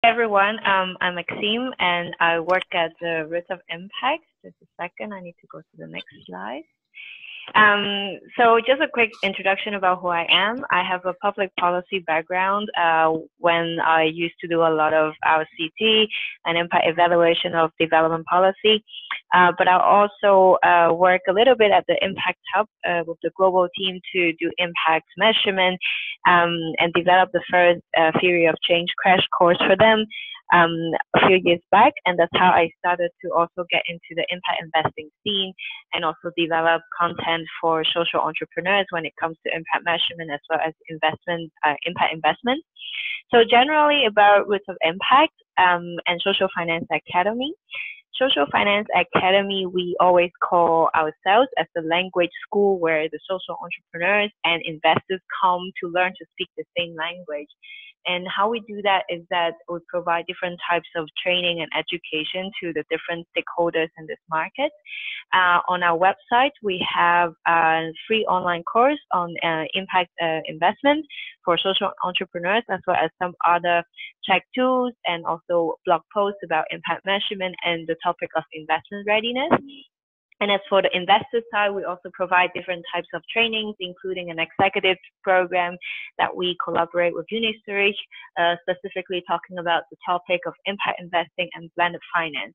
Everyone. I'm Maxime, and I work at the Roots of Impact. Just a second, I need to go to the next slide. So just a quick introduction about who I am. I have a public policy background when I used to do a lot of RCT and impact evaluation of development policy. But I also work a little bit at the Impact Hub with the global team to do impact measurement and develop the first theory of change crash course for them um, a few years back. And that's how I started to also get into the impact investing scene and also develop content for social entrepreneurs when it comes to impact measurement as well as impact investment. So generally about Roots of Impact and Social Finance Academy. Social Finance Academy, we always call ourselves as the language school where the social entrepreneurs and investors come to learn to speak the same language. And how we do that is that we provide different types of training and education to the different stakeholders in this market. On our website, we have a free online course on impact investment for social entrepreneurs, as well as some other check tools and also blog posts about impact measurement and the topic of investment readiness. And as for the investor side, we also provide different types of trainings, including an executive program that we collaborate with Unizurich, specifically talking about the topic of impact investing and blended finance.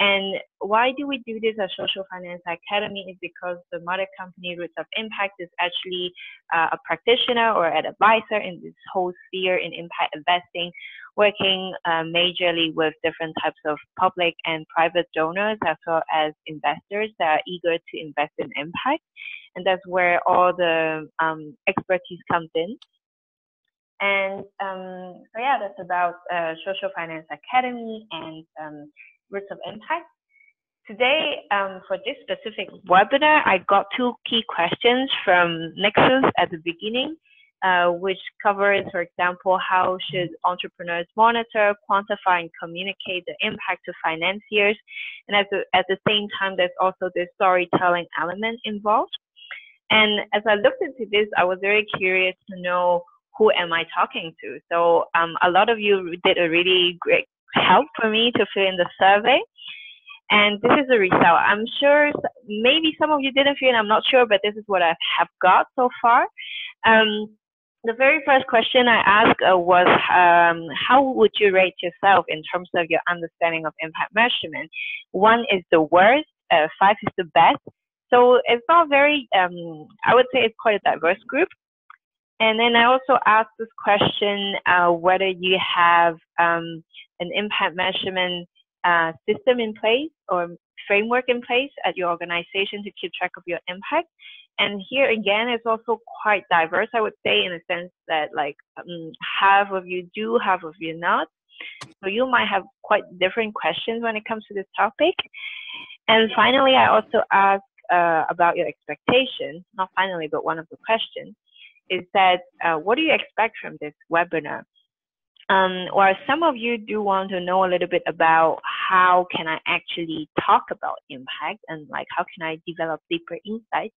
And why do we do this as Social Finance Academy is because the mother company Roots of Impact is actually a practitioner or an advisor in this whole sphere in impact investing, working majorly with different types of public and private donors as well as investors that are eager to invest in impact. And that's where all the expertise comes in. And so yeah, that's about Social Finance Academy and Roots of Impact. Today, for this specific webinar, I got two key questions from Nexus at the beginning, which covers, for example, how should entrepreneurs monitor, quantify, and communicate the impact to financiers? And at the same time, there's also this storytelling element involved. And as I looked into this, I was very curious to know who am I talking to? So a lot of you did a really great help for me to fill in the survey. And this is the result. I'm sure maybe some of you didn't fill in, I'm not sure, but this is what I have got so far. The very first question I asked was, how would you rate yourself in terms of your understanding of impact measurement? 1 is the worst, 5 is the best. So it's not very, I would say it's quite a diverse group. And then I also asked this question, whether you have an impact measurement system in place or framework in place at your organization to keep track of your impact. And here again, it's also quite diverse, I would say, in a sense that like half of you do, half of you not. So you might have quite different questions when it comes to this topic. And finally, I also asked about your expectation, not finally, but one of the questions is that what do you expect from this webinar? Or some of you do want to know a little bit about how can I actually talk about impact and like how can I develop deeper insights.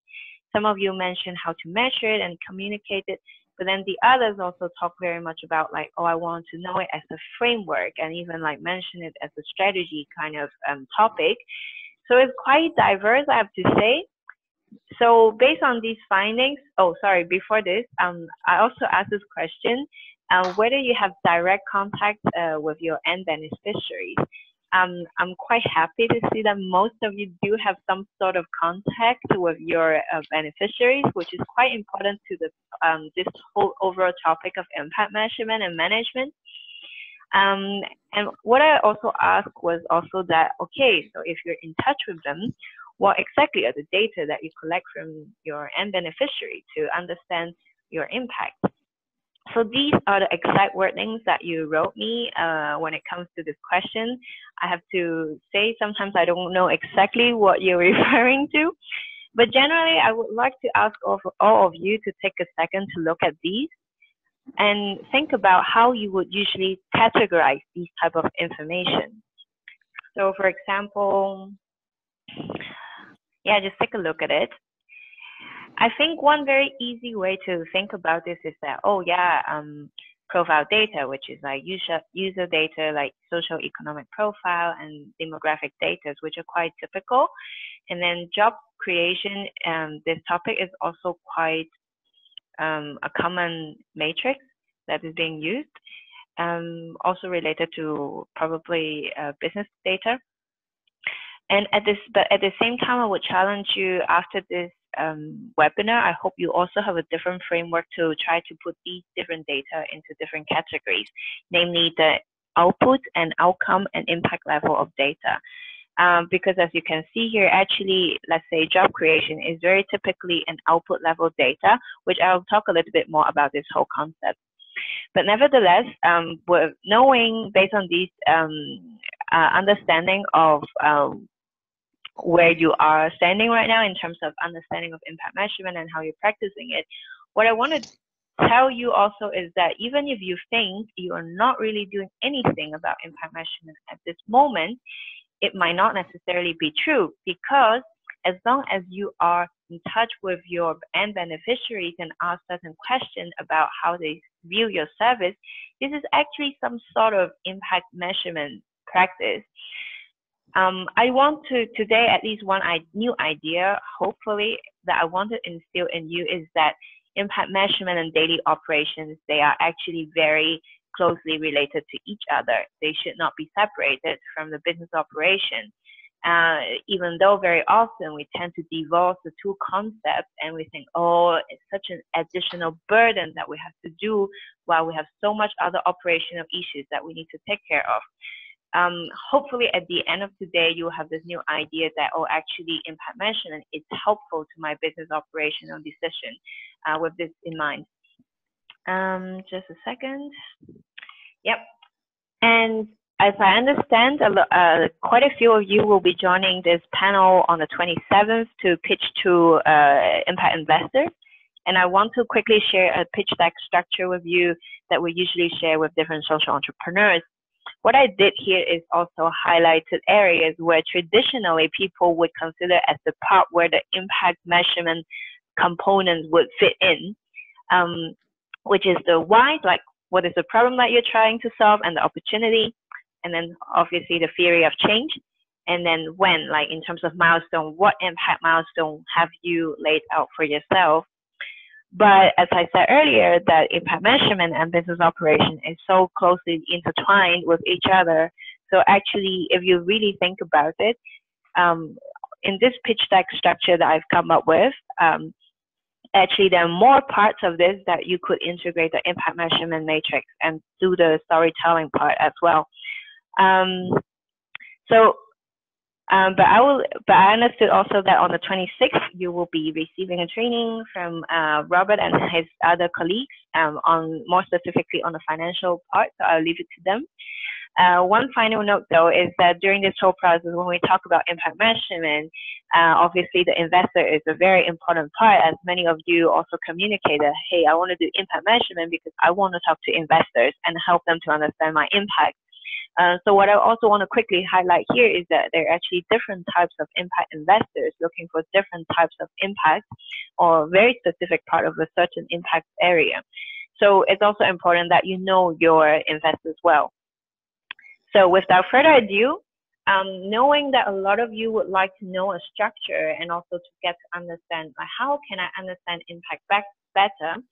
Some of you mentioned how to measure it and communicate it, but then the others also talk very much about like, oh, I want to know it as a framework and even like mention it as a strategy kind of topic. So it's quite diverse, I have to say. So based on these findings, oh, sorry, before this, I also asked this question, whether you have direct contact with your end beneficiaries. I'm quite happy to see that most of you do have some sort of contact with your beneficiaries, which is quite important to the this whole overall topic of impact measurement and management. And what I also asked was also that, okay, so if you're in touch with them, what exactly are the data that you collect from your end beneficiary to understand your impact? So these are the exact wordings that you wrote me when it comes to this question. I have to say sometimes I don't know exactly what you're referring to, but generally I would like to ask all of you to take a second to look at these and think about how you would usually categorize these type of information. So for example, yeah, just take a look at it. I think one very easy way to think about this is that, oh yeah, profile data, which is like user data, like social economic profile and demographic data, which are quite typical. And then job creation, this topic is also quite a common matrix that is being used, also related to probably business data. And at the same time, I would challenge you after this webinar. I hope you also have a different framework to try to put these different data into different categories, namely the output and outcome and impact level of data. Because as you can see here, actually, let's say job creation is very typically an output level data, which I'll talk a little bit more about this whole concept. But nevertheless, with knowing based on these understanding of where you are standing right now in terms of understanding of impact measurement and how you're practicing it, what I want to tell you also is that even if you think you are not really doing anything about impact measurement at this moment, it might not necessarily be true, because as long as you are in touch with your end beneficiaries and ask certain questions about how they view your service, this is actually some sort of impact measurement practice. I want to today, at least one new idea, hopefully, that I want to instill in you is that impact measurement and daily operations, they are actually very closely related to each other. They should not be separated from the business operation. Even though very often we tend to divorce the two concepts and we think, oh, it's such an additional burden that we have to do while we have so much other operational issues that we need to take care of. Hopefully at the end of today, you'll have this new idea that, oh, actually impact measurement is helpful to my business operational decision with this in mind. Just a second. Yep. And as I understand, quite a few of you will be joining this panel on the 27th to pitch to impact investors. And I want to quickly share a pitch deck structure with you that we usually share with different social entrepreneurs. What I did here is also highlighted areas where traditionally people would consider as the part where the impact measurement components would fit in, which is the why, like what is the problem that you're trying to solve and the opportunity, and then obviously the theory of change, and then when, like in terms of milestone, what impact milestone have you laid out for yourself? But as I said earlier, that impact measurement and business operation is so closely intertwined with each other. So actually, if you really think about it, in this pitch deck structure that I've come up with, actually there are more parts of this that you could integrate the impact measurement matrix and do the storytelling part as well. But I understood also that on the 26th, you will be receiving a training from Robert and his other colleagues on more specifically on the financial part, so I'll leave it to them. One final note though is that during this whole process, when we talk about impact measurement, obviously the investor is a very important part, as many of you also communicated, hey, I want to do impact measurement because I want to talk to investors and help them to understand my impact. So what I also want to quickly highlight here is that there are actually different types of impact investors looking for different types of impact or very specific part of a certain impact area. So it's also important that you know your investors well. So without further ado, knowing that a lot of you would like to know a structure and also to get to understand how can I understand impact better,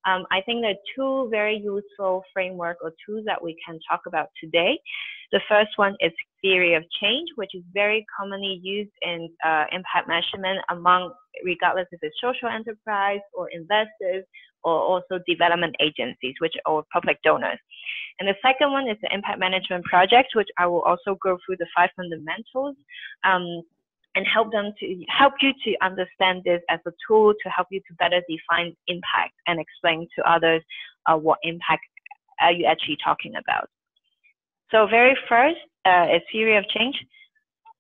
I think there are two very useful frameworks or tools that we can talk about today. The first one is theory of change, which is very commonly used in impact measurement among, regardless if it's social enterprise or investors or also development agencies, which are public donors. And the second one is the impact management project, which I will also go through the 5 fundamentals and help you to understand this as a tool to help you to better define impact and explain to others what impact are you actually talking about. So very first is theory of change.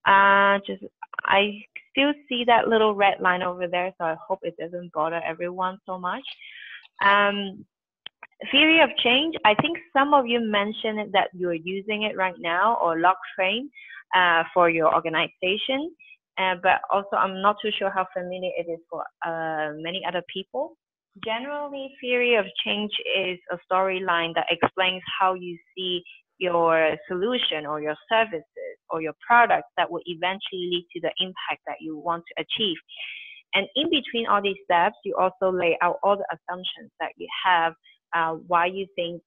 I still see that little red line over there, so I hope it doesn't bother everyone so much. Theory of change, I think some of you mentioned that you're using it right now, or Logframe for your organization. But also I'm not too sure how familiar it is for many other people. Generally, theory of change is a storyline that explains how you see your solution or your services or your products that will eventually lead to the impact that you want to achieve. And in between all these steps, you also lay out all the assumptions that you have, why you think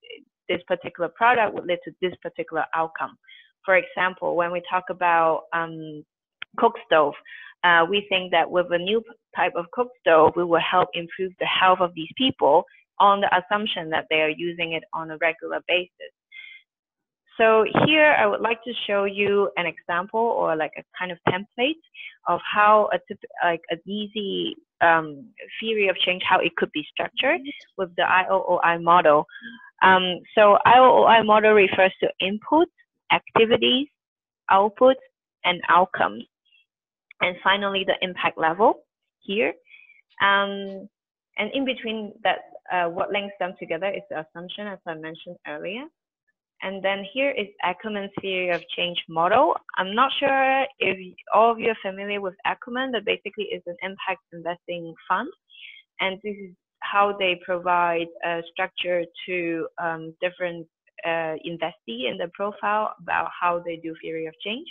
this particular product would lead to this particular outcome. For example, when we talk about cook stove, we think that with a new type of cook stove, we will help improve the health of these people on the assumption that they are using it on a regular basis. So here I would like to show you an example or like a kind of template of how an easy theory of change, how it could be structured with the IOOI model. So IOOI model refers to input, activities, output, and outcomes. And finally, the impact level here. And in between that, what links them together is the assumption, as I mentioned earlier. And then here is Acumen's theory of change model. I'm not sure if all of you are familiar with Acumen, but basically it's an impact investing fund. And this is how they provide a structure to different investee in the profile about how they do theory of change.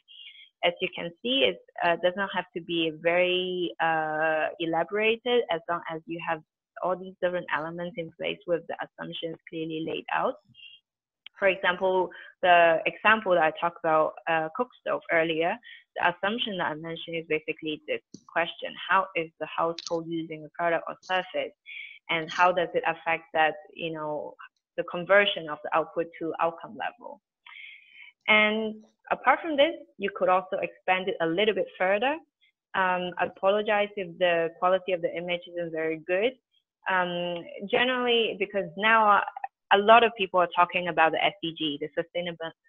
As you can see, it does not have to be very elaborated as long as you have all these different elements in place with the assumptions clearly laid out. For example, the example that I talked about cook stove earlier, the assumption that I mentioned is basically this question: how is the household using the product or service, and how does it affect that, you know, the conversion of the output to outcome level? And apart from this, you could also expand it a little bit further. I apologize if the quality of the image isn't very good. Generally, because now a lot of people are talking about the SDG, the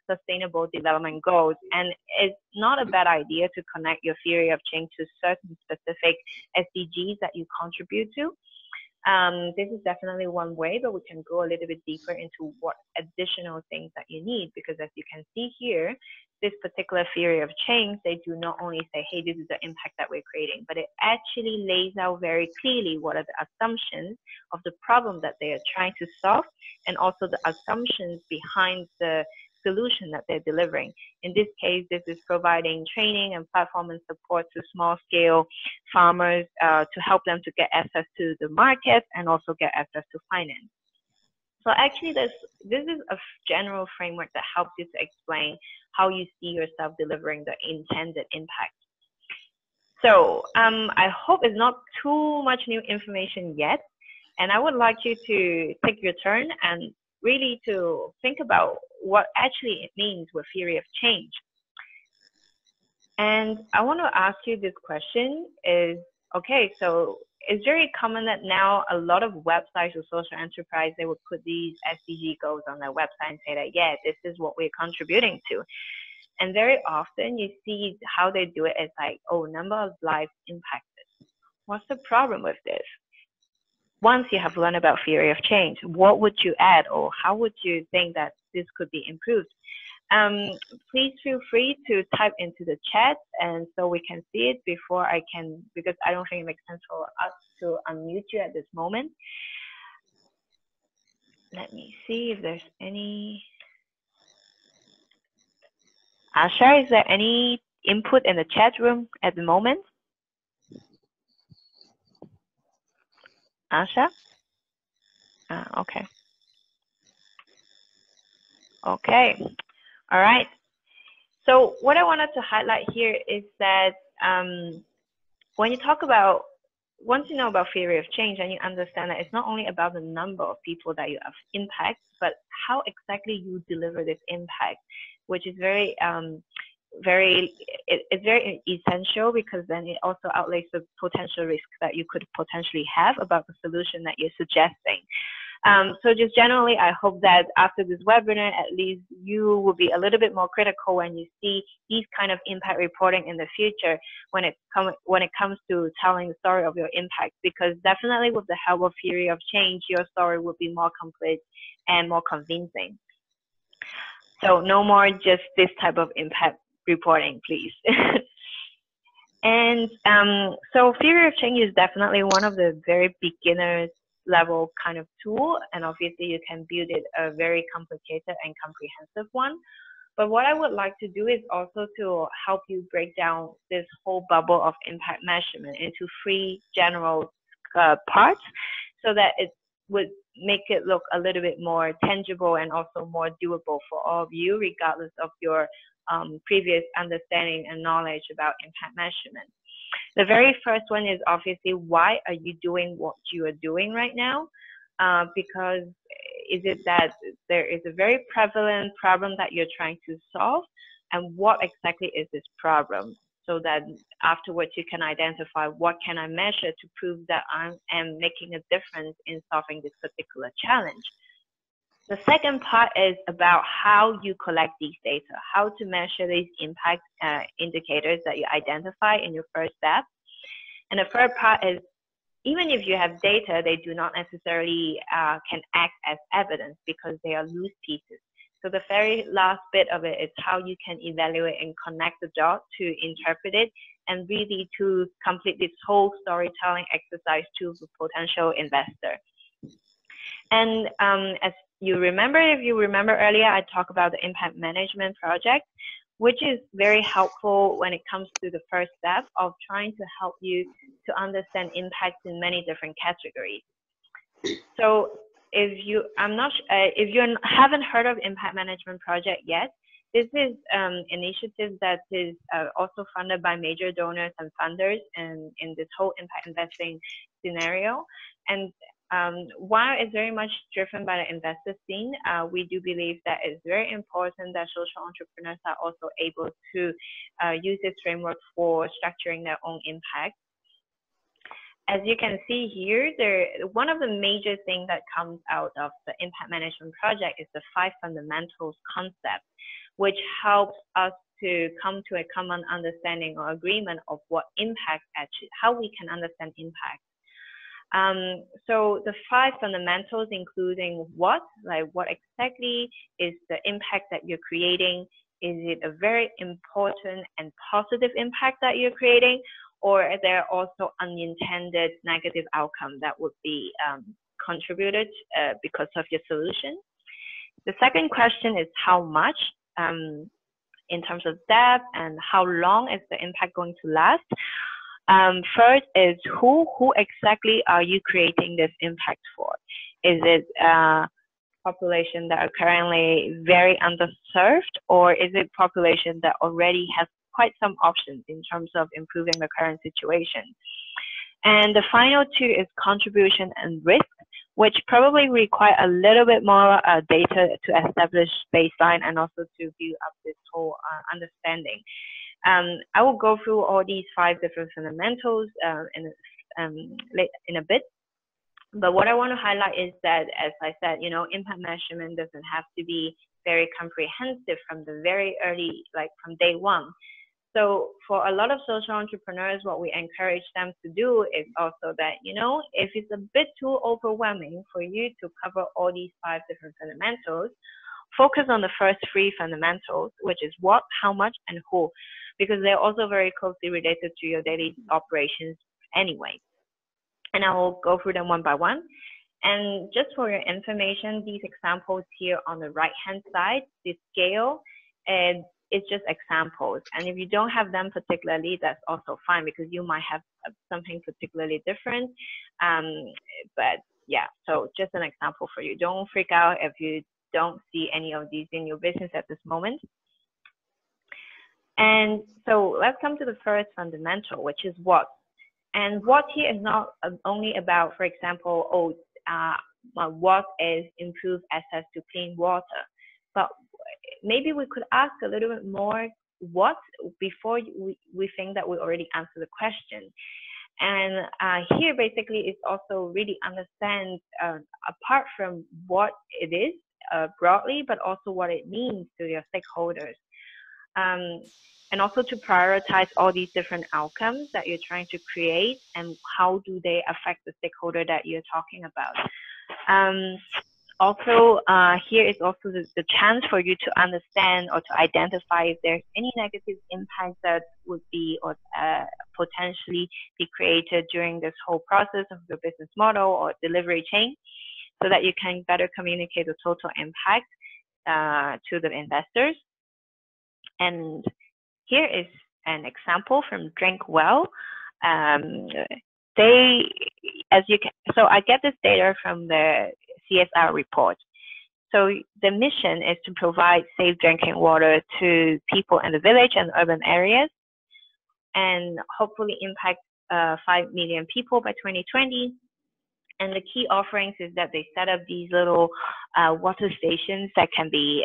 Sustainable Development Goals, and it's not a bad idea to connect your theory of change to certain specific SDGs that you contribute to. This is definitely one way, but we can go a little bit deeper into what additional things that you need, because as you can see here, this particular theory of change, they do not only say, hey, this is the impact that we're creating, but it actually lays out very clearly what are the assumptions of the problem that they are trying to solve, and also the assumptions behind the solution that they're delivering. In this case, this is providing training and platform and support to small-scale farmers to help them to get access to the market and also get access to finance. So actually, this is a general framework that helps you to explain how you see yourself delivering the intended impact. So I hope it's not too much new information yet, and I would like you to take your turn and really to think about what actually it means with theory of change. And I want to ask you this question is, okay, so it's very common that now a lot of websites or social enterprise, they would put these SDG goals on their website and say that, yeah, this is what we're contributing to. And very often you see how they do it as like, oh, number of lives impacted. What's the problem with this? Once you have learned about theory of change, what would you add, or how would you think that this could be improved? Please feel free to type into the chat, and so we can see it before I can, because I don't think it makes sense for us to unmute you at this moment. Let me see if there's any. Asha, is there any input in the chat room at the moment? Asha? Okay. Okay. All right. So what I wanted to highlight here is that when you talk about, once you know about theory of change and you understand that it's not only about the number of people that you have impact, but how exactly you deliver this impact, which is very, it's very essential, because then it also outlays the potential risk that you could potentially have about the solution that you're suggesting. So just generally, I hope that after this webinar, at least you will be a little bit more critical when you see these kind of impact reporting in the future when it comes to telling the story of your impact, because definitely with the help of theory of change, your story will be more complete and more convincing. So no more just this type of impact reporting, please. And so theory of change is definitely one of the very beginners level kind of tool, and obviously you can build it a very complicated and comprehensive one. But what I would like to do is also to help you break down this whole bubble of impact measurement into 3 general parts, so that it would make it look a little bit more tangible and also more doable for all of you, regardless of your previous understanding and knowledge about impact measurement. The very first one is obviously, why are you doing what you are doing right now? Because is it that there is a very prevalent problem that you're trying to solve, and what exactly is this problem? So that afterwards you can identify, what can I measure to prove that I am making a difference in solving this particular challenge. The second part is about how you collect these data, how to measure these impact indicators that you identify in your first step. And the third part is, even if you have data, they do not necessarily can act as evidence because they are loose pieces. So the very last bit of it is how you can evaluate and connect the dots to interpret it, and really to complete this whole storytelling exercise to the potential investor. And as you remember, if you remember earlier, I talked about the impact management project, which is very helpful when it comes to the first step of trying to help you to understand impacts in many different categories. So if you haven't heard of impact management project yet, this is initiative that is also funded by major donors and funders in this whole impact investing scenario. And while it's very much driven by the investor scene, we do believe that it's very important that social entrepreneurs are also able to use this framework for structuring their own impact. As you can see here, one of the major things that comes out of the impact management project is the 5 fundamentals concept, which helps us to come to a common understanding or agreement of what impact actually, how we can understand impact. So the 5 fundamentals, including what exactly is the impact that you're creating? Is it a very important and positive impact that you're creating? Or are there also unintended negative outcomes that would be contributed because of your solution? The second question is how much in terms of depth, and how long is the impact going to last? First is who exactly are you creating this impact for? Is it population that are currently very underserved, or is it population that already has quite some options in terms of improving the current situation? And the final 2 is contribution and risk, which probably require a little bit more data to establish baseline and also to build up this whole understanding. I will go through all these 5 different fundamentals in a bit. But what I want to highlight is that, as I said, impact measurement doesn't have to be very comprehensive from the very early, like from day one. So for a lot of social entrepreneurs, what we encourage them to do is also that, if it's a bit too overwhelming for you to cover all these 5 different fundamentals, focus on the first 3 fundamentals, which is what, how much, and who, because they're also very closely related to your daily operations anyway. And I will go through them one by one. And just for your information, these examples here on the right-hand side, the scale, and it's just examples. And if you don't have them particularly, that's also fine, because you might have something particularly different. But yeah, so just an example for you. Don't freak out if you don't see any of these in your business at this moment. And so let's come to the first fundamental, which is what. And what here is not only about, for example, what is improved access to clean water, but maybe we could ask a little bit more what before we think that we already answered the question. And here basically is also really understand apart from what it is broadly, but also what it means to your stakeholders. And also to prioritize all these different outcomes that you're trying to create, and how do they affect the stakeholder that you're talking about. Also, here is also the chance for you to understand or to identify if there's any negative impact that would be or potentially be created during this whole process of your business model or delivery chain, so that you can better communicate the total impact to the investors. And here is an example from Drinkwell. So I get this data from the CSR report. So the mission is to provide safe drinking water to people in the village and urban areas, and hopefully impact 5 million people by 2020. And the key offerings is that they set up these little water stations that can be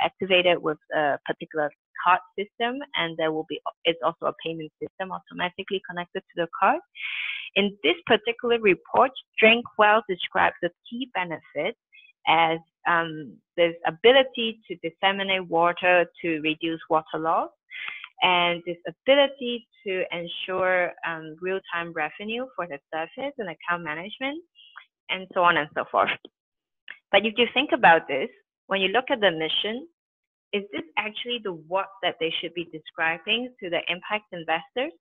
activated with a particular card system, and there will be, it's also a payment system automatically connected to the card. In this particular report, Drinkwell describes the key benefits as this ability to disseminate water to reduce water loss, and this ability to ensure real-time revenue for the service and account management, and so on and so forth. But if you think about this, when you look at the mission, is this actually the what that they should be describing to the impact investors?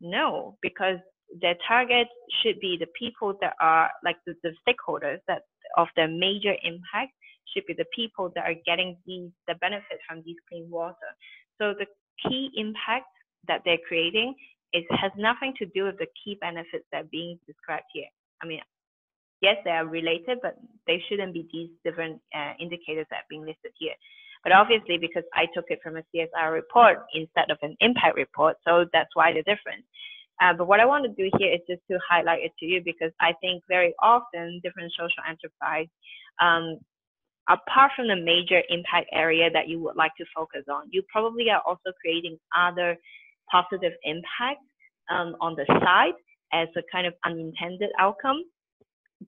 No, because their target should be the people that are like the stakeholders that of the major impact should be the people that are getting the benefit from these clean water. So the key impact that they're creating has nothing to do with the key benefits that are being described here. I mean, yes, they are related, but they shouldn't be these different indicators that are being listed here. But obviously, because I took it from a CSR report instead of an impact report, so that's why the difference. But what I want to do here is just to highlight it to you, because I think very often different social enterprise, apart from the major impact area that you would like to focus on, you probably are also creating other positive impacts on the side as a kind of unintended outcome.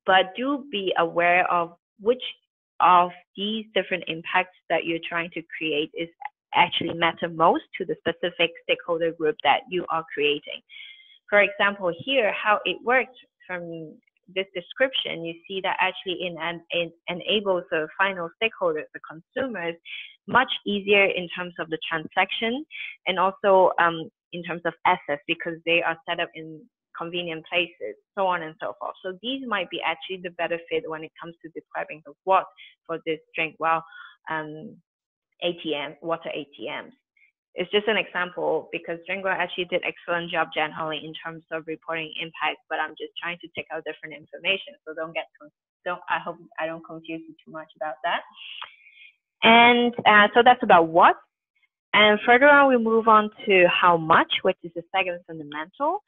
But do be aware of which of these different impacts that you're trying to create is actually matter most to the specific stakeholder group that you are creating. For example, here, how it works from this description, you see that actually it enables the final stakeholders, the consumers, much easier in terms of the transaction and also in terms of access, because they are set up in convenient places, so on and so forth. So these might be actually the better fit when it comes to describing the what for this Drinkwell ATM, water ATMs. It's just an example because Drinkwell actually did excellent job generally in terms of reporting impact, but I'm just trying to take out different information. So I hope I don't confuse you too much about that. And so that's about what. And further on, we move on to how much, which is the second fundamental.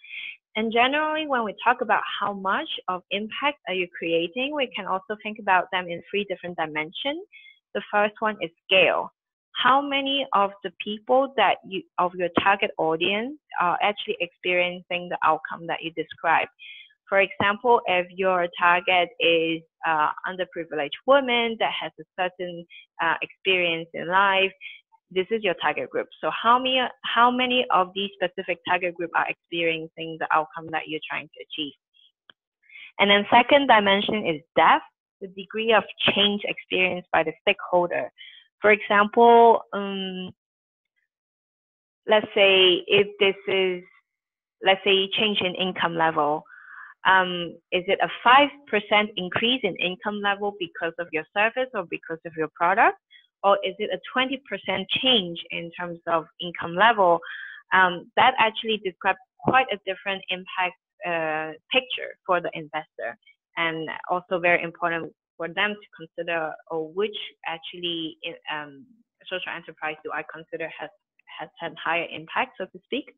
And generally, when we talk about how much of impact are you creating, we can also think about them in 3 different dimensions. The first one is scale. How many of the people that of your target audience are actually experiencing the outcome that you described? For example, if your target is underprivileged woman that has a certain experience in life, this is your target group. So how many of these specific target group are experiencing the outcome that you're trying to achieve? And then second dimension is depth, the degree of change experienced by the stakeholder. For example, let's say if this is, let's say, change in income level, is it a 5% increase in income level because of your service or because of your product? Or is it a 20% change in terms of income level? That actually describes quite a different impact picture for the investor, and also very important for them to consider, or which actually social enterprise do I consider has had higher impact, so to speak.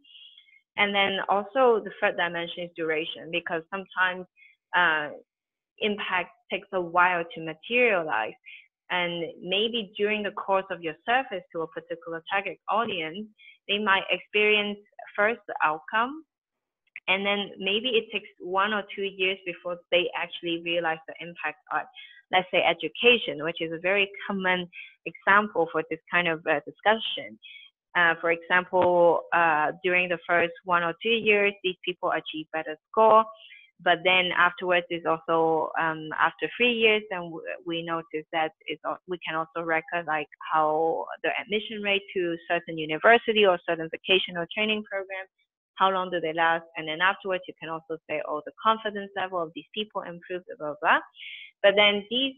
And then also the third dimension is duration, because sometimes impact takes a while to materialize. And maybe during the course of your service to a particular target audience, they might experience first the outcome, and then maybe it takes 1 or 2 years before they actually realize the impact on, let's say, education, which is a very common example for this kind of discussion. For example, during the first 1 or 2 years, these people achieve better score. but then afterwards is also after 3 years, and we notice that we can also record like how the admission rate to certain university or certain vocational training programs, how long do they last, and then afterwards you can also say, oh, the confidence level of these people improved, blah blah blah. But then these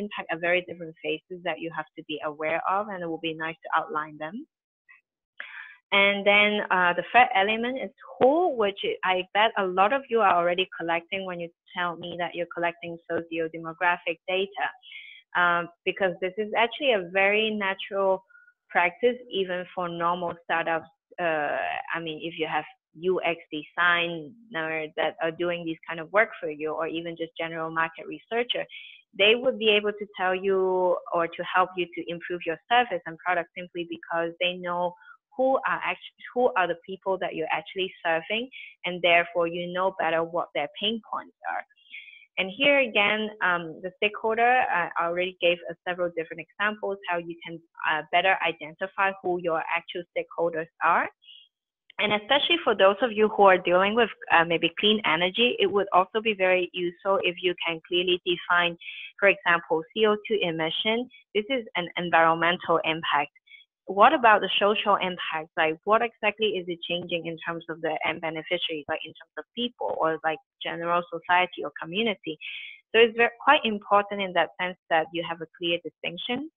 impact a very different phases that you have to be aware of, and it will be nice to outline them. And then the third element is who, which I bet a lot of you are already collecting when you tell me that you're collecting socio-demographic data, because this is actually a very natural practice even for normal startups. I mean, if you have UX designer that are doing this kind of work for you, or even just general market researcher, they would be able to tell you or to help you to improve your service and product simply because they know who are the people that you're actually serving, and therefore you know better what their pain points are. And here again, the stakeholder, I already gave several different examples how you can better identify who your actual stakeholders are. And especially for those of you who are dealing with maybe clean energy, it would also be very useful if you can clearly define, for example, CO2 emission. This is an environmental impact. What about the social impact? Like, what exactly is it changing in terms of the end beneficiaries, like in terms of people or like general society or community? So it's quite important in that sense that you have a clear distinction.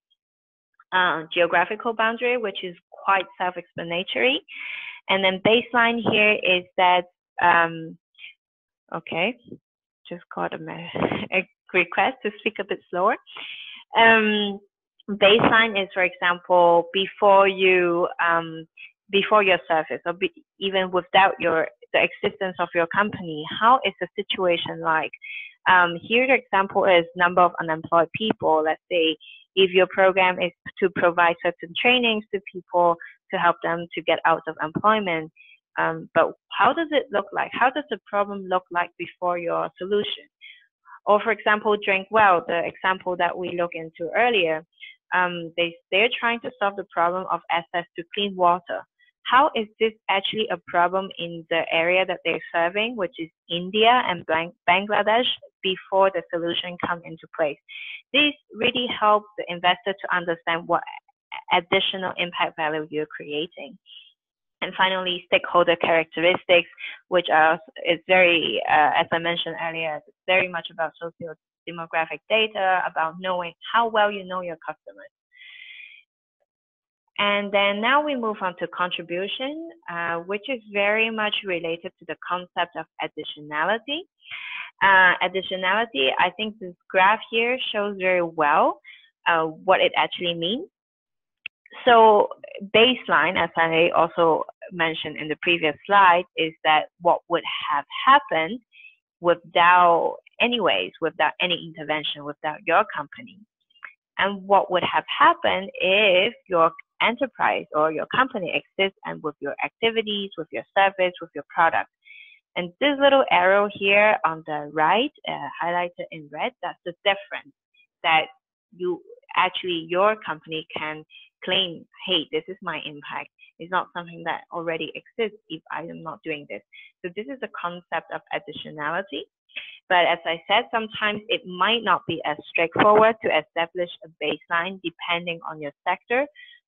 Geographical boundary, which is quite self-explanatory. And then baseline here is that, okay, just got a request to speak a bit slower. Baseline is, for example, before your service, or even without the existence of your company, how is the situation like? Here the example is number of unemployed people. Let's say if your program is to provide certain trainings to people to help them to get out of employment, but how does it look like? How does the problem look like before your solution? Or for example, Drink Well, the example that we looked into earlier, they're trying to solve the problem of access to clean water. How is this actually a problem in the area that they're serving, which is India and Bangladesh, before the solution comes into place? This really helps the investor to understand what additional impact value you're creating. And finally, stakeholder characteristics, which is very, as I mentioned earlier, it's very much about socio-demographic data, about knowing how well you know your customers. And then now we move on to contribution, which is very much related to the concept of additionality. Additionality, I think this graph here shows very well what it actually means. So baseline, as I also mentioned in the previous slide, is that what would have happened without any intervention, without your company. And what would have happened if your enterprise or your company exists and with your activities, with your service, with your product. And this little arrow here on the right, highlighted in red, that's the difference that your company can claim, hey, this is my impact. It's not something that already exists if I am not doing this. So this is a concept of additionality. But as I said, sometimes it might not be as straightforward to establish a baseline depending on your sector.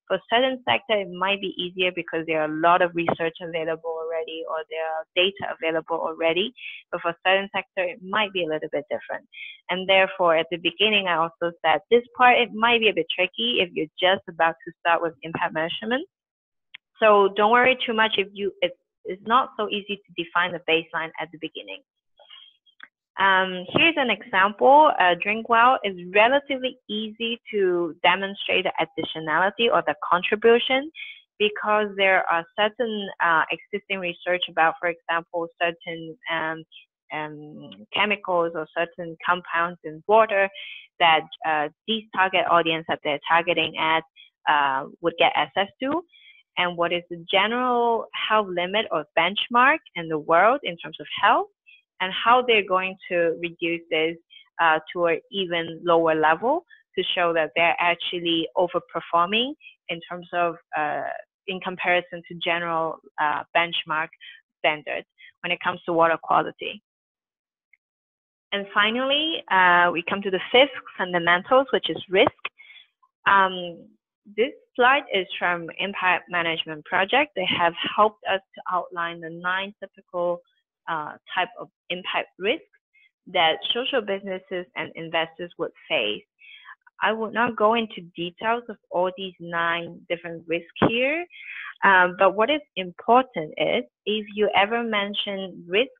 For certain sectors, it might be easier because there are a lot of research available already, or there are data available already. But for certain sectors, it might be a little bit different. And therefore, at the beginning, I also said this part, it might be a bit tricky if you're just about to start with impact measurement. So don't worry too much if it's not so easy to define the baseline at the beginning. Here's an example. Drink Well is relatively easy to demonstrate the additionality or the contribution because there are certain existing research about, for example, certain chemicals or certain compounds in water that these target audience that they're targeting at would get access to, and what is the general health limit or benchmark in the world in terms of health, and how they're going to reduce this to an even lower level to show that they're actually overperforming in terms of, in comparison to general benchmark standards when it comes to water quality. And finally, we come to the fifth fundamentals, which is risk. This slide is from Impact Management Project. They have helped us to outline the 9 typical type of impact risks that social businesses and investors would face. I will not go into details of all these 9 different risks here, but what is important is if you ever mention risk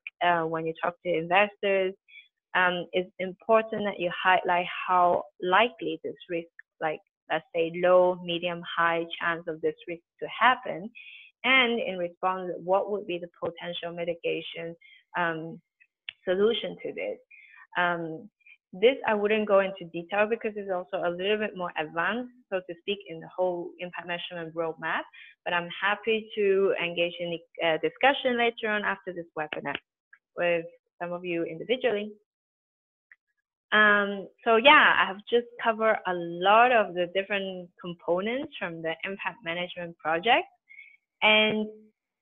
when you talk to investors, it's important that you highlight how likely this risk, like let's say low, medium, high chance of this risk to happen, and in response, what would be the potential mitigation solution to this. This I wouldn't go into detail because it's also a little bit more advanced, so to speak, in the whole impact measurement roadmap, but I'm happy to engage in the discussion later on after this webinar with some of you individually. So yeah, I have just covered a lot of the different components from the impact management project. And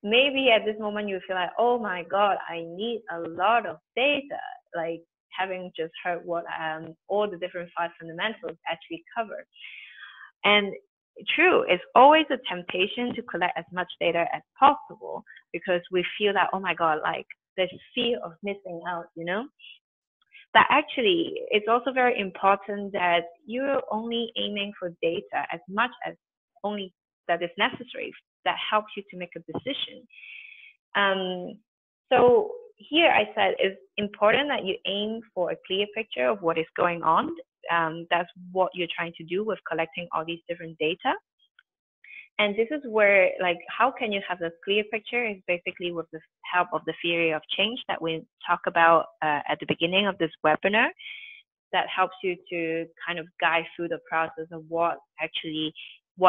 maybe at this moment you feel like, oh my God, I need a lot of data, like having just heard what all the different 5 fundamentals actually cover. And true, it's always a temptation to collect as much data as possible because we feel that, oh my God, like there's fear of missing out, you know? But actually, it's also very important that you're only aiming for data as much as only that is necessary that helps you to make a decision. So here I said it's important that you aim for a clear picture of what is going on. That's what you're trying to do with collecting all these different data. And this is where, like, how can you have a clear picture is basically with the help of the theory of change that we talk about at the beginning of this webinar, that helps you to kind of guide through the process of what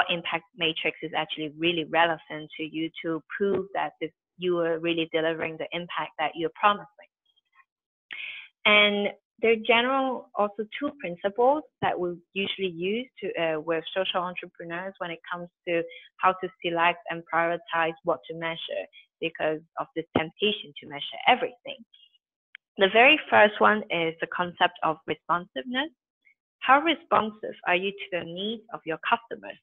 impact matrix is actually really relevant to you to prove that you are really delivering the impact that you're promising. And there are general also 2 principles that we usually use to with social entrepreneurs when it comes to how to select and prioritize what to measure because of this temptation to measure everything. The very first one is the concept of responsiveness. How responsive are you to the needs of your customers?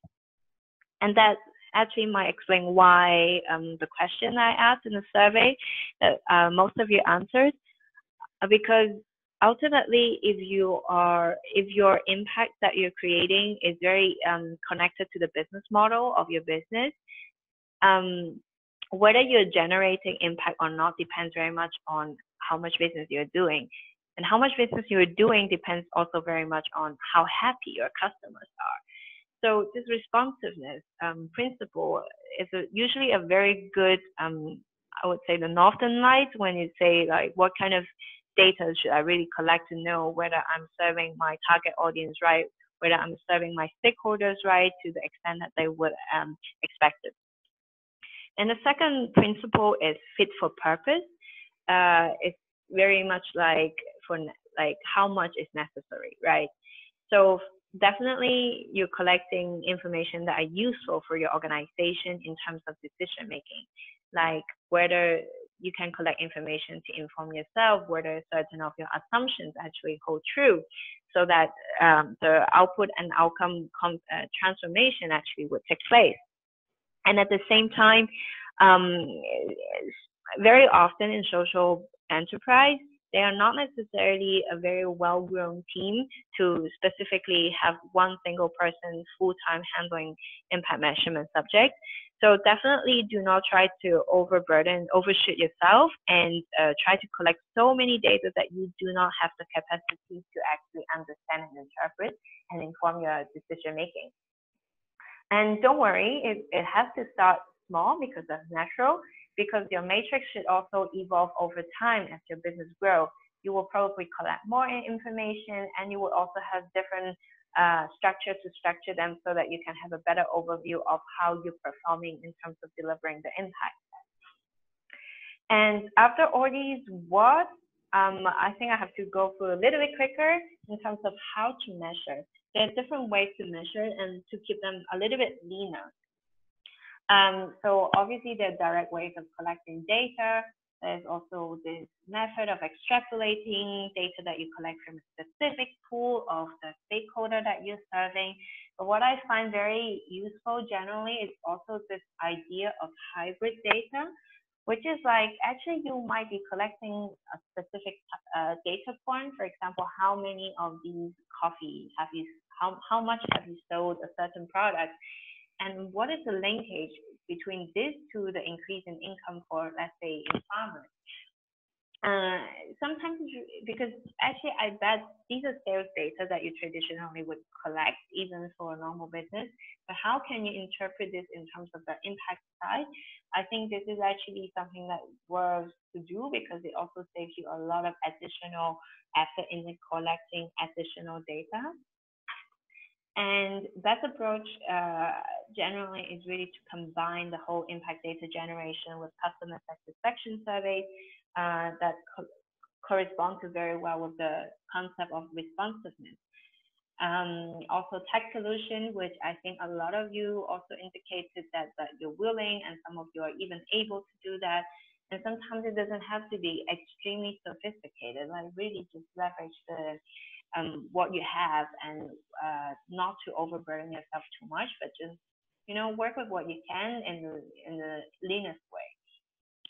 And that actually might explain why the question I asked in the survey, that most of you answered, because ultimately, if your impact that you're creating is very connected to the business model of your business, whether you're generating impact or not depends very much on how much business you're doing. And how much business you're doing depends also very much on how happy your customers are. So this responsiveness principle is usually a very good, I would say, the northern light when you say, like, what kind of data should I really collect to know whether I'm serving my target audience right, whether I'm serving my stakeholders right to the extent that they would expect it. And the second principle is fit for purpose. It's very much like how much is necessary, right? So definitely you're collecting information that are useful for your organization in terms of decision making, like whether you can collect information to inform yourself whether certain of your assumptions actually hold true, so that the output and outcome transformation actually would take place. And at the same time, very often in social enterprise, they are not necessarily a very well-grown team to specifically have one single person full-time handling impact measurement subject. So definitely do not try to overshoot yourself and try to collect so many data that you do not have the capacity to actually understand and interpret and inform your decision making. And don't worry, it has to start small because that's natural, because your matrix should also evolve over time as your business grows. You will probably collect more information, and you will also have different structure to structure them so that you can have a better overview of how you're performing in terms of delivering the impact. And after all these what, I think I have to go through a little bit quicker in terms of how to measure. There are different ways to measure and to keep them a little bit leaner. So obviously there are direct ways of collecting data, There's also this method of extrapolating data that you collect from a specific pool of the stakeholder that you're serving. But what I find very useful generally is also this idea of hybrid data, which is like actually you might be collecting a specific data point. For example, how many of these coffee have you, how much have you sold a certain product? And what is the linkage between this to the increase in income for, let's say, farmers? Sometimes, because actually I bet these are sales data that you traditionally would collect even for a normal business, but how can you interpret this in terms of the impact side? I think this is actually something that works to do because it also saves you a lot of additional effort in collecting additional data. And that approach generally is really to combine the whole impact data generation with customer satisfaction surveys that correspond to very well with the concept of responsiveness. Also tech solution, which I think a lot of you also indicated that you're willing, and some of you are even able to do that. And sometimes it doesn't have to be extremely sophisticated, like really just leverage the what you have and not to overburden yourself too much, but just work with what you can in the leanest way.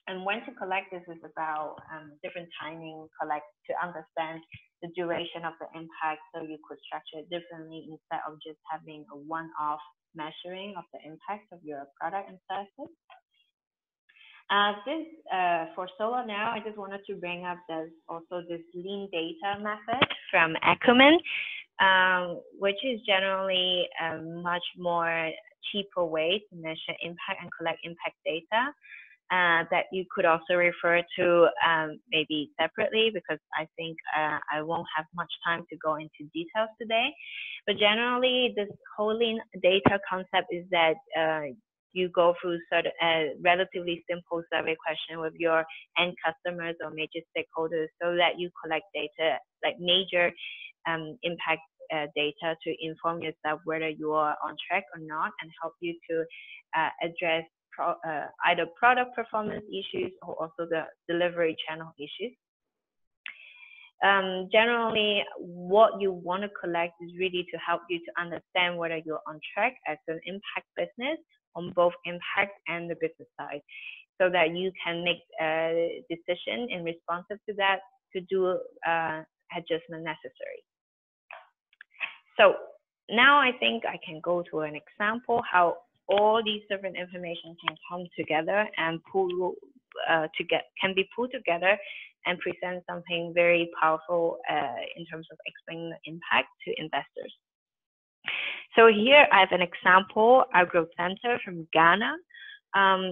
And when to collect this is about different timing collect to understand the duration of the impact, so you could structure it differently instead of just having a one-off measuring of the impact of your product and services. For solar now, I just wanted to bring up there's also this lean data method from Acumen, which is generally a much more cheaper way to measure impact and collect impact data. That you could also refer to maybe separately, because I think I won't have much time to go into details today. But generally, this whole lean data concept is that you go through sort of a relatively simple survey question with your end customers or major stakeholders, so that you collect data like major impact data to inform yourself whether you are on track or not, and help you to address either product performance issues or also the delivery channel issues. Generally, what you want to collect is really to help you to understand whether you're on track as an impact business on both impact and the business side, so that you can make a decision in responsive to that to do adjustment necessary. So now I think I can go to an example how all these different information can come together and can be pulled together and present something very powerful in terms of explaining the impact to investors. So here I have an example, AgroCenter from Ghana.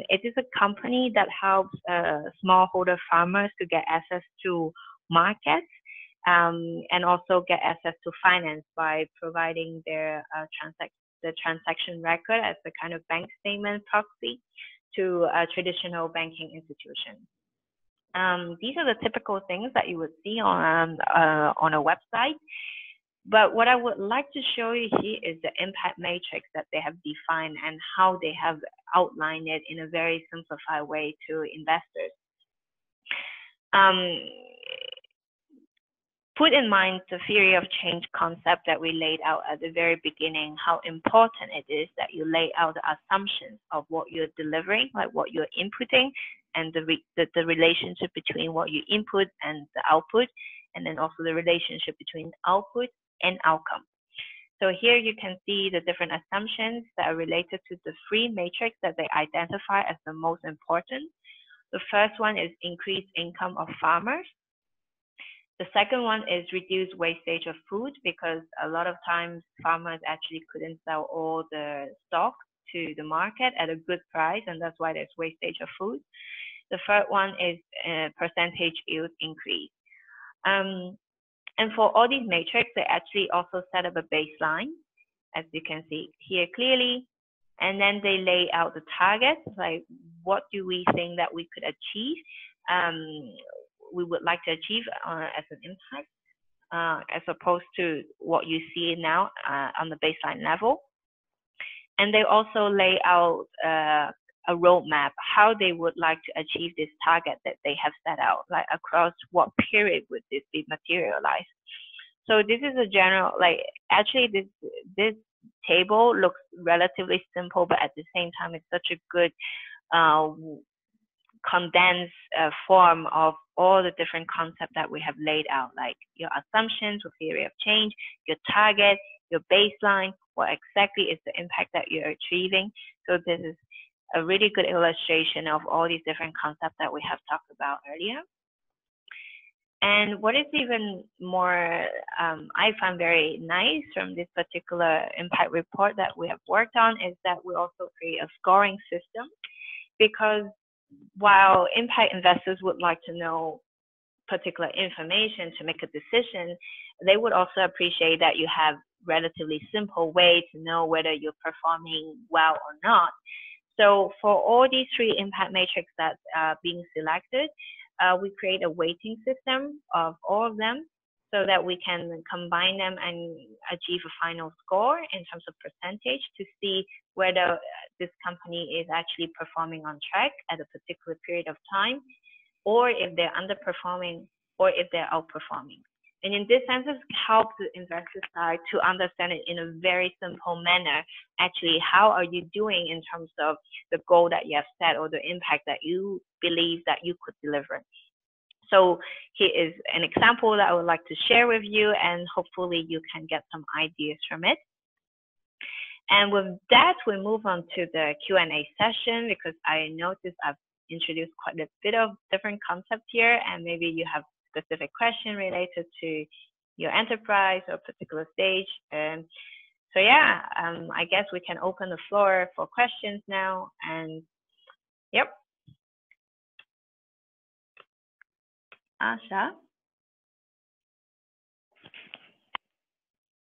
It is a company that helps smallholder farmers to get access to markets and also get access to finance by providing their transaction record as a kind of bank statement proxy to a traditional banking institution. These are the typical things that you would see on a website. But what I would like to show you here is the impact matrix that they have defined and how they have outlined it in a very simplified way to investors. Put in mind the theory of change concept that we laid out at the very beginning, how important it is that you lay out the assumptions of what you're delivering, like what you're inputting, and the relationship between what you input and the output, and then also the relationship between output and outcome. So here you can see the different assumptions that are related to the three matrix that they identify as the most important. The first one is increased income of farmers. The second one is reduced wastage of food, because a lot of times farmers actually couldn't sell all the stock to the market at a good price, and that's why there's wastage of food. The third one is percentage yield increase. And for all these matrix, they actually also set up a baseline, as you can see here clearly, and then they lay out the targets, like what do we think that we could achieve, we would like to achieve as an impact, as opposed to what you see now on the baseline level. And they also lay out a roadmap, how they would like to achieve this target that they have set out, like across what period would this be materialized. So this is a general, like actually this table looks relatively simple, but at the same time, it's such a good condensed form of all the different concepts that we have laid out, like your assumptions, your theory of change, your target, your baseline, what exactly is the impact that you're achieving. So this is a really good illustration of all these different concepts that we have talked about earlier. And what is even more, I find very nice from this particular impact report that we have worked on is that we also create a scoring system, because while impact investors would like to know particular information to make a decision, they would also appreciate that you have relatively simple way to know whether you're performing well or not. So for all these three impact matrix that are being selected, we create a weighting system of all of them so that we can combine them and achieve a final score in terms of percentage to see whether this company is actually performing on track at a particular period of time, or if they're underperforming, or if they're outperforming. And in this sense, it helps the investor side to understand it in a very simple manner. Actually, how are you doing in terms of the goal that you have set or the impact that you believe that you could deliver? So here is an example that I would like to share with you, and hopefully you can get some ideas from it. And with that, we move on to the Q&A session, because I noticed I've introduced quite a bit of different concepts here, and maybe you have specific question related to your enterprise or particular stage. And so yeah, I guess we can open the floor for questions now. And yep. Asha?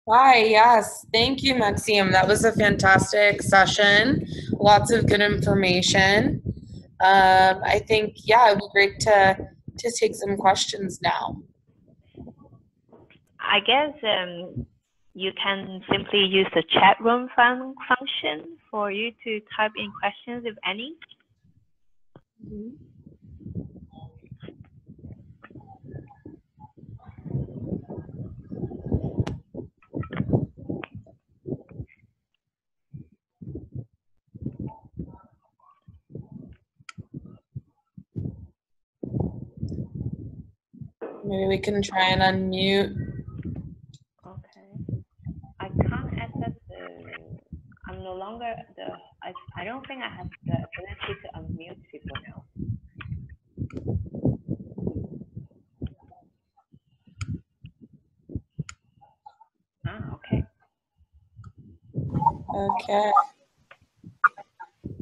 Hi, yes. Thank you, Maxime. That was a fantastic session. Lots of good information. I think, yeah, it would be great to take some questions now. I guess you can simply use the chat room function for you to type in questions, if any. Maybe we can try and unmute. Okay. I can't access I'm no longer I don't think I have the ability to unmute people now. Okay. Okay.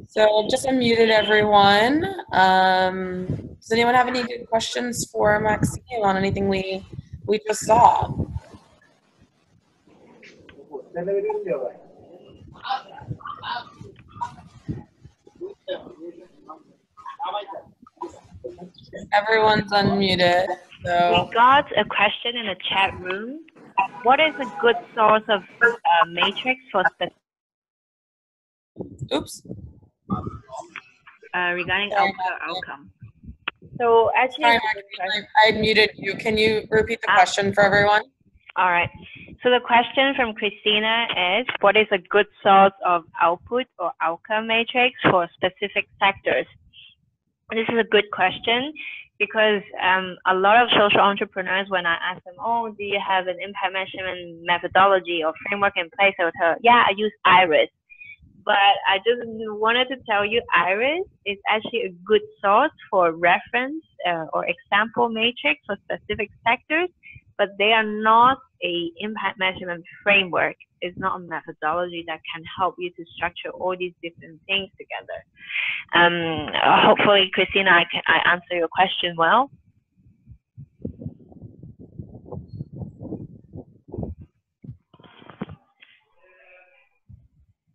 So just unmuted everyone. Does anyone have any good questions for Maxime on anything we just saw? Everyone's unmuted. So we got a question in the chat room. What is a good source of matrix for specific? Oops. Regarding outcome. So actually, sorry, Maxime, I muted you. Can you repeat the question for everyone? All right. So the question from Christina is, what is a good source of output or outcome matrix for specific sectors? This is a good question, because a lot of social entrepreneurs, when I ask them, oh, do you have an impact measurement methodology or framework in place? I would tell, yeah, I use IRIS. But I just wanted to tell you, IRIS is actually a good source for reference or example matrix for specific sectors, but they are not a impact measurement framework. It's not a methodology that can help you to structure all these different things together. Hopefully, Christina, I answer your question well.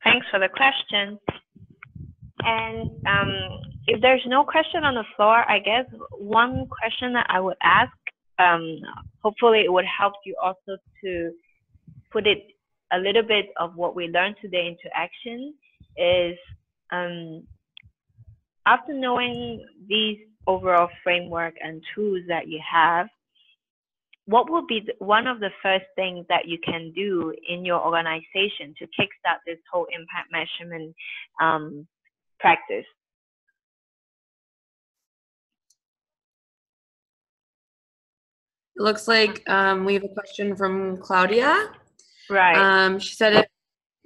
Thanks for the question. And if there's no question on the floor, I guess one question that I would ask, hopefully it would help you also to put it a little bit of what we learned today into action, is after knowing these overall framework and tools that you have, what would be one of the first things that you can do in your organization to kickstart this whole impact measurement practice? It looks like we have a question from Claudia. Right. She said, if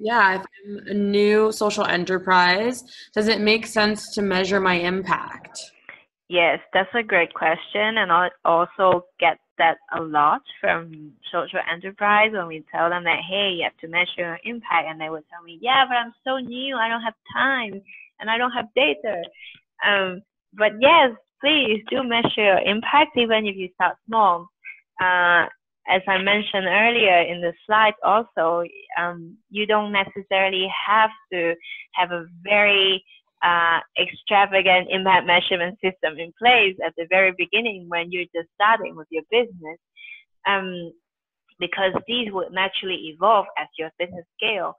I'm a new social enterprise, does it make sense to measure my impact? Yes, that's a great question. And I also get that a lot from social enterprise when we tell them that, hey, you have to measure your impact. And they would tell me, yeah, but I'm so new. I don't have time and I don't have data. But yes, please do measure your impact, even if you start small. As I mentioned earlier in the slide also, you don't necessarily have to have a very extravagant impact measurement system in place at the very beginning when you're just starting with your business, because these would naturally evolve as your business scale.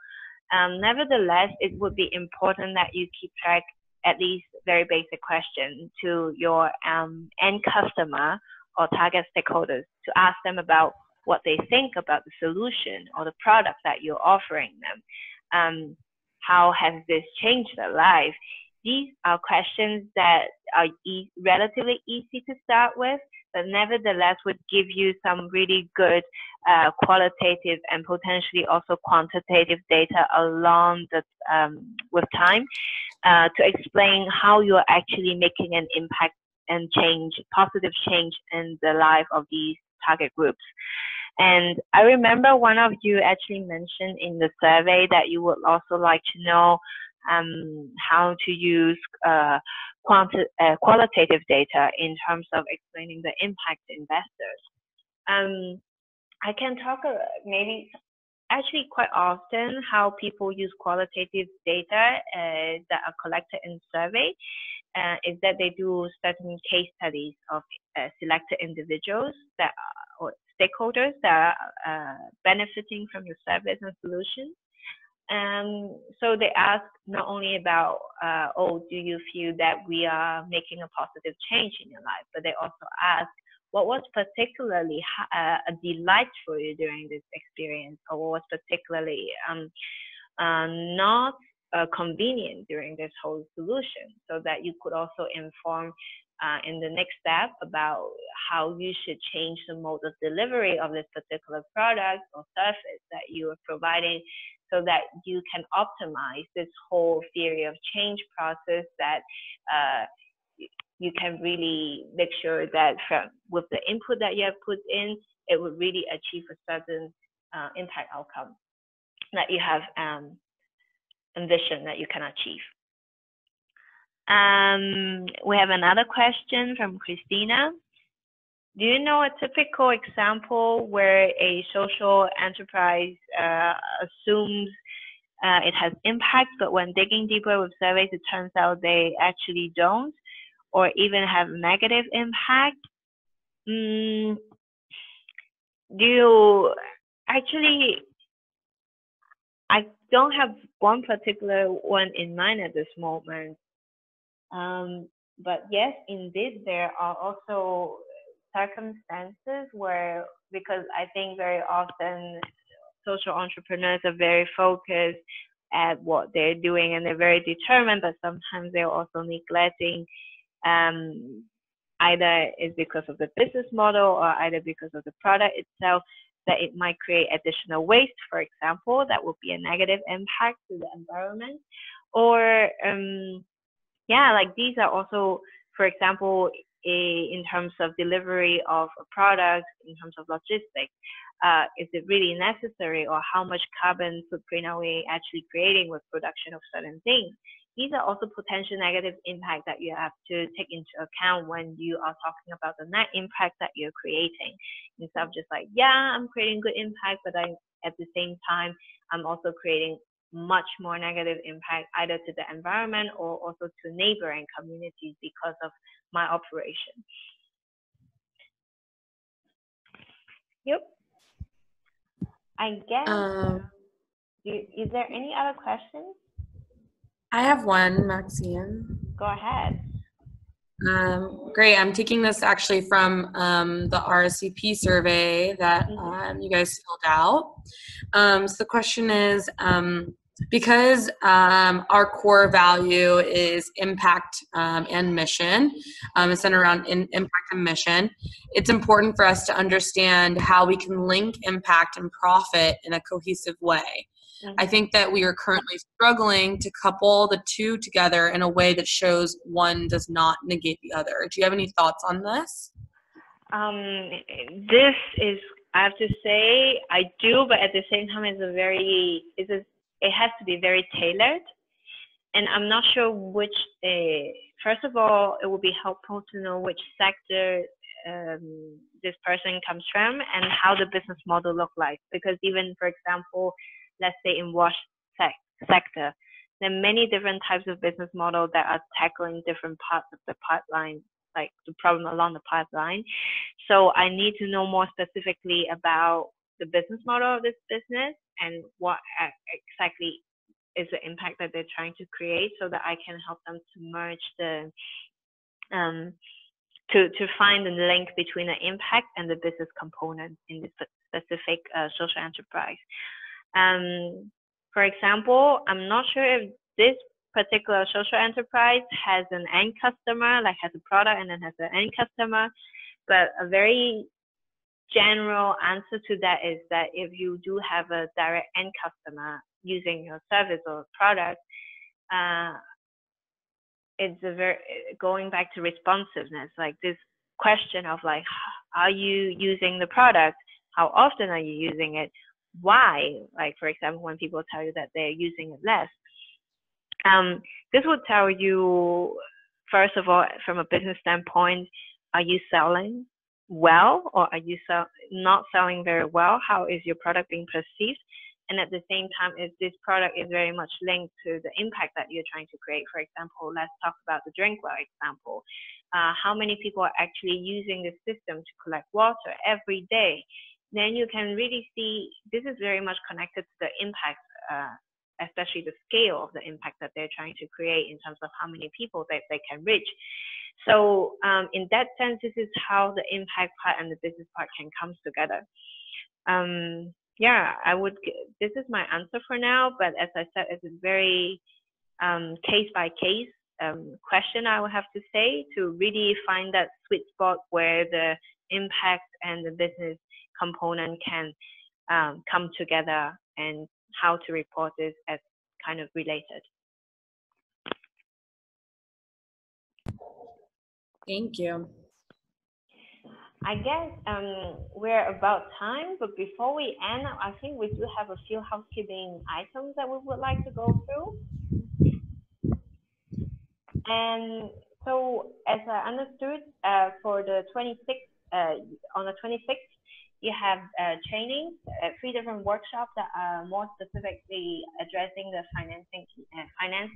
Nevertheless, it would be important that you keep track at least very basic questions to your end customer or target stakeholders to ask them about what they think about the solution or the product that you're offering them. How has this changed their life? These are questions that are relatively easy to start with, but nevertheless would give you some really good qualitative and potentially also quantitative data along the, with time to explain how you're actually making an impact and change, positive change in the life of these target groups. And I remember one of you actually mentioned in the survey that you would also like to know how to use qualitative data in terms of explaining the impact to investors. I can talk maybe actually quite often how people use qualitative data that are collected in survey is that they do certain case studies of selected individuals that or stakeholders that are benefiting from the service and solutions. So they ask not only about, oh, do you feel that we are making a positive change in your life, but they also ask, what was particularly a delight for you during this experience, or what was particularly not convenient during this whole solution, so that you could also inform in the next step about how you should change the mode of delivery of this particular product or service that you are providing, so that you can optimize this whole theory of change process, that you can really make sure that with the input that you have put in, it would really achieve a certain impact outcome that you have envisioned that you can achieve. We have another question from Christina. Do you know a typical example where a social enterprise assumes it has impact, but when digging deeper with surveys, it turns out they actually don't, or even have negative impact? Do you actually, I don't have one particular one in mind at this moment. But yes, indeed, there are also circumstances where, because I think very often social entrepreneurs are very focused at what they're doing and they're very determined, but sometimes they're also neglecting either it's because of the business model or either because of the product itself, that it might create additional waste, for example, that would be a negative impact to the environment. Or yeah, like these are also, for example, in terms of delivery of a product, in terms of logistics, is it really necessary, or how much carbon footprint are we actually creating with production of certain things? These are also potential negative impact that you have to take into account when you are talking about the net impact that you're creating. Instead of just like, yeah, I'm creating good impact, but at the same time, I'm also creating much more negative impact either to the environment or also to neighboring communities because of my operation. Yep. I guess, is there any other questions? I have one, Maxime. go ahead. Great. I'm taking this actually from the RSVP survey that you guys filled out. So the question is, because our core value is impact and mission, it's centered around impact and mission, it's important for us to understand how we can link impact and profit in a cohesive way. I think that we are currently struggling to couple the two together in a way that shows one does not negate the other. Do you have any thoughts on this? This is, I have to say, I do, but at the same time, it has to be very tailored. And I'm not sure which, first of all, it would be helpful to know which sector this person comes from and how the business model look like. Because even, for example, let's say in wash sector, there are many different types of business models that are tackling different parts of the pipeline, like the problem along the pipeline. So I need to know more specifically about the business model of this business and what exactly is the impact that they're trying to create, so that I can help them to merge the to find the link between the impact and the business component in this specific social enterprise. For example, I'm not sure if this particular social enterprise has an end customer, like has a product and then has an end customer, but a very general answer to that is that if you do have a direct end customer using your service or product, it's going back to responsiveness, like this question of like, are you using the product? How often are you using it? Why? Like, for example, when people tell you that they're using it less, this would tell you, first of all, from a business standpoint, are you selling well, or are you not selling very well? How is your product being perceived? And at the same time, if this product is very much linked to the impact that you're trying to create. For example, let's talk about the Drinkwell example. How many people are actually using the system to collect water every day? Then you can really see this is very much connected to the impact, especially the scale of the impact that they're trying to create in terms of how many people that they can reach. So in that sense, this is how the impact part and the business part can come together. Yeah, this is my answer for now, but as I said, it's a very case by case question, I would have to say, to really find that sweet spot where the impact and the business component can come together, and how to report this as kind of related. Thank you. I guess we're about time, but before we end, I think we do have a few housekeeping items that we would like to go through. And so, as I understood, for the 26th, on the 26th, you have trainings, 3 different workshops that are more specifically addressing the finance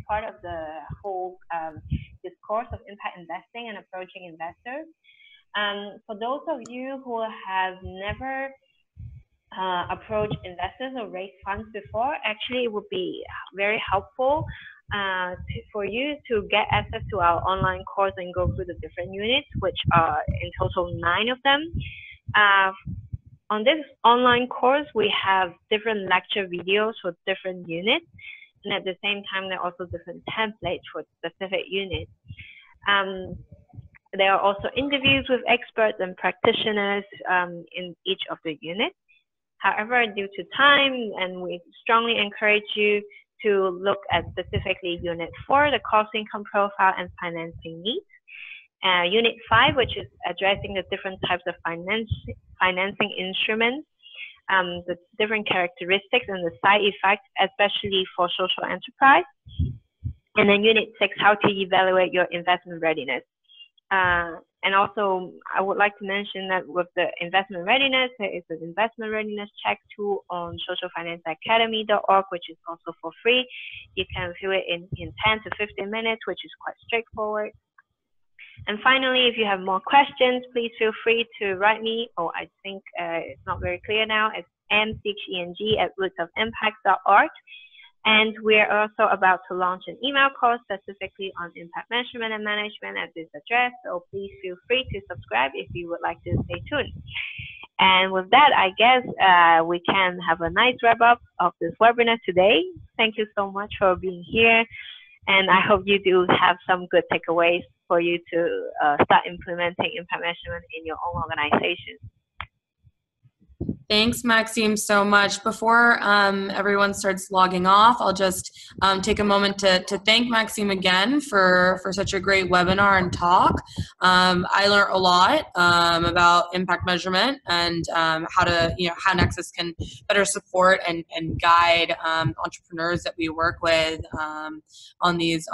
part of the whole discourse of impact investing and approaching investors. For those of you who have never approached investors or raised funds before, actually it would be very helpful for you to get access to our online course and go through the different units, which are in total 9 of them. On this online course, we have different lecture videos for different units, and at the same time, there are also different templates for specific units. There are also interviews with experts and practitioners in each of the units. However, due to time, and we strongly encourage you to look at specifically Unit 4, the cost income profile and financing needs. Unit 5, which is addressing the different types of financing instruments, the different characteristics and the side effects, especially for social enterprise. And then Unit 6, how to evaluate your investment readiness. And also, I would like to mention that with the investment readiness, there is an investment readiness check tool on socialfinanceacademy.org, which is also for free. You can view it in 10 to 15 minutes, which is quite straightforward. And finally, if you have more questions, please feel free to write me, or I think it's not very clear now, it's mcheng@rootsofimpact.org. And we're also about to launch an email course specifically on impact measurement and management at this address. So please feel free to subscribe if you would like to stay tuned. And with that, I guess we can have a nice wrap up of this webinar today. Thank you so much for being here. And I hope you do have some good takeaways for you to start implementing impact measurement in your own organization. Thanks, Maxime, so much. Before everyone starts logging off, I'll just take a moment to thank Maxime again for such a great webinar and talk. I learned a lot about impact measurement and how Nexus can better support and guide entrepreneurs that we work with on these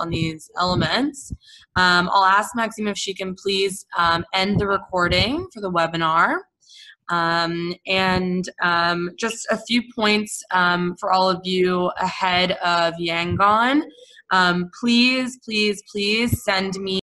elements. I'll ask Maxime if she can please end the recording for the webinar. Just a few points for all of you ahead of Yangon. Please send me